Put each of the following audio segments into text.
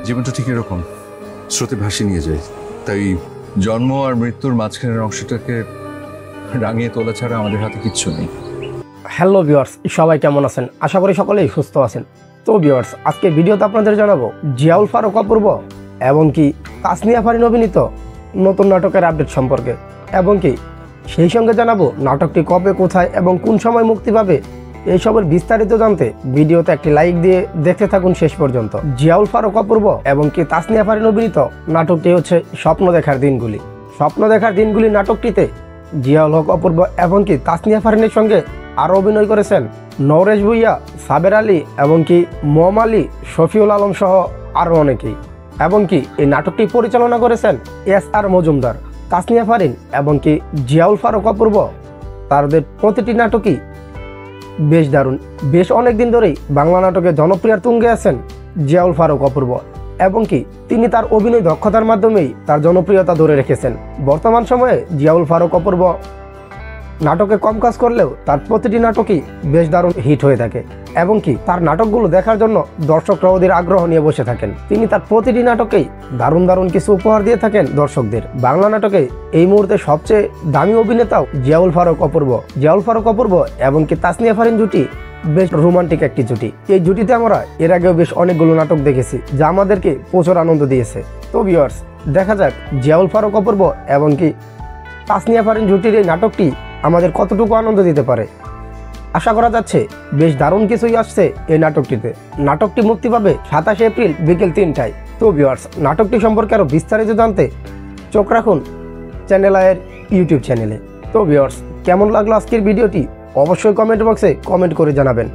জীবনটা ঠিক এরকম, স্রোতে ভাসিয়ে নিয়ে যায়। তাই জন্ম আর মৃত্যুর মাঝখানের অংশটাকে রাঙিয়ে তোলা ছাড়া আমাদের হাতে কিচ্ছু নেই। হ্যালো ভিউয়ার্স, সবাই কেমন আছেন? আশা করি সকলেই সুস্থ আছেন। তো ভিউয়ার্স, আজকে ভিডিওতে আপনাদের জানাবো জিয়াউল ফারুক অপূর্ব এবং কি তাসনিয়া ফারিন অভিনীত নতুন নাটকের আপডেট সম্পর্কে, এবং কি সেই সঙ্গে জানাবো নাটকটি কবে, কোথায় এবং কোন সময় মুক্তি পাবে। এইসবের বিস্তারিত জানতে ভিডিওতে একটি লাইক দিয়ে দেখতে থাকুন শেষ পর্যন্ত। জিয়াউল ফারুক অপূর্ব এবং কি তাসনিয়া ফারিন অভিনীত নাটকটি হচ্ছে স্বপ্ন দেখার দিনগুলি। স্বপ্ন দেখার দিনগুলি নাটকটিতে জিয়াউল হক অপূর্ব এবং কি তাসনিয়া ফারিনের সঙ্গে আরও অভিনয় করেছেন নওরেশ ভুইয়া, সাবের আলী এবং কি মম আলী, শফিউল আলম সহ আরও অনেকেই। এবং কি এই নাটকটি পরিচালনা করেছেন এস.আর. মজুমদার। তাসনিয়া ফারিন এবং কি জিয়াউল ফারুক অপূর্ব তাদের প্রতিটি নাটকই বেশ দারুণ। বেশ অনেকদিন ধরেই বাংলা নাটকে জনপ্রিয়ার তুঙ্গে আছেন জিয়াউল ফারুক অপূর্ব, এবং কি তিনি তার অভিনয় দক্ষতার মাধ্যমেই তার জনপ্রিয়তা ধরে রেখেছেন। বর্তমান সময়ে জিয়াউল ফারুক অপূর্ব নাটকে কম কাজ করলেও তার প্রতিটি নাটকই বেশ দারুণ হিট হয়ে থাকে, এবং কি তার নাটকগুলো দেখার জন্য দর্শকরা ওদের আগ্রহ নিয়ে বসে থাকেন। তিনি তার প্রতিটি নাটকেই দারুণ দারুণ কিছু উপহার দিয়ে থাকেন দর্শকদের। বাংলা নাটকে এই মুহূর্তে সবচেয়ে দামি অভিনেতাও জিয়াউল ফারুক অপূর্ব। জিয়াউল ফারুক অপূর্ব এবং কি তাসনিয়া ফারিন জুটি বেশ রোমান্টিক একটি জুটি। এই জুটিতে আমরা এর আগেও বেশ অনেকগুলো নাটক দেখেছি যা আমাদেরকে প্রচুর আনন্দ দিয়েছে। তো ভিউয়ার্স, দেখা যাক জিয়াউল ফারুক অপূর্ব এবং কি তাসনিয়া ফারিন জুটির এই নাটকটি আমাদের কতটুকু আনন্দ দিতে পারে। আশা করা যাচ্ছে বেশ দারুণ কিছুই আসছে এই নাটকটিতে। নাটকটি মুক্তি পাবে 27 এপ্রিল বিকেল 3টায়। তো ভিউয়ার্স, নাটকটি সম্পর্কে আরও বিস্তারিত জানতে চোখ রাখুন চ্যানেল আয়ের ইউটিউব চ্যানেলে। তো ভিউয়ার্স, কেমন লাগলো আজকের ভিডিওটি অবশ্যই কমেন্ট বক্সে কমেন্ট করে জানাবেন।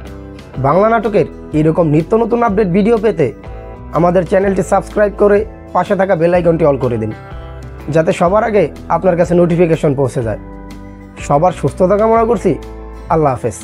বাংলা নাটকের এরকম নিত্য নতুন আপডেট ভিডিও পেতে আমাদের চ্যানেলটি সাবস্ক্রাইব করে পাশে থাকা বেল আইকনটি অল করে দিন, যাতে সবার আগে আপনার কাছে নোটিফিকেশন পৌঁছে যায়। সবার সুস্থতা কামনা করছি। আল্লাহ হাফেজ।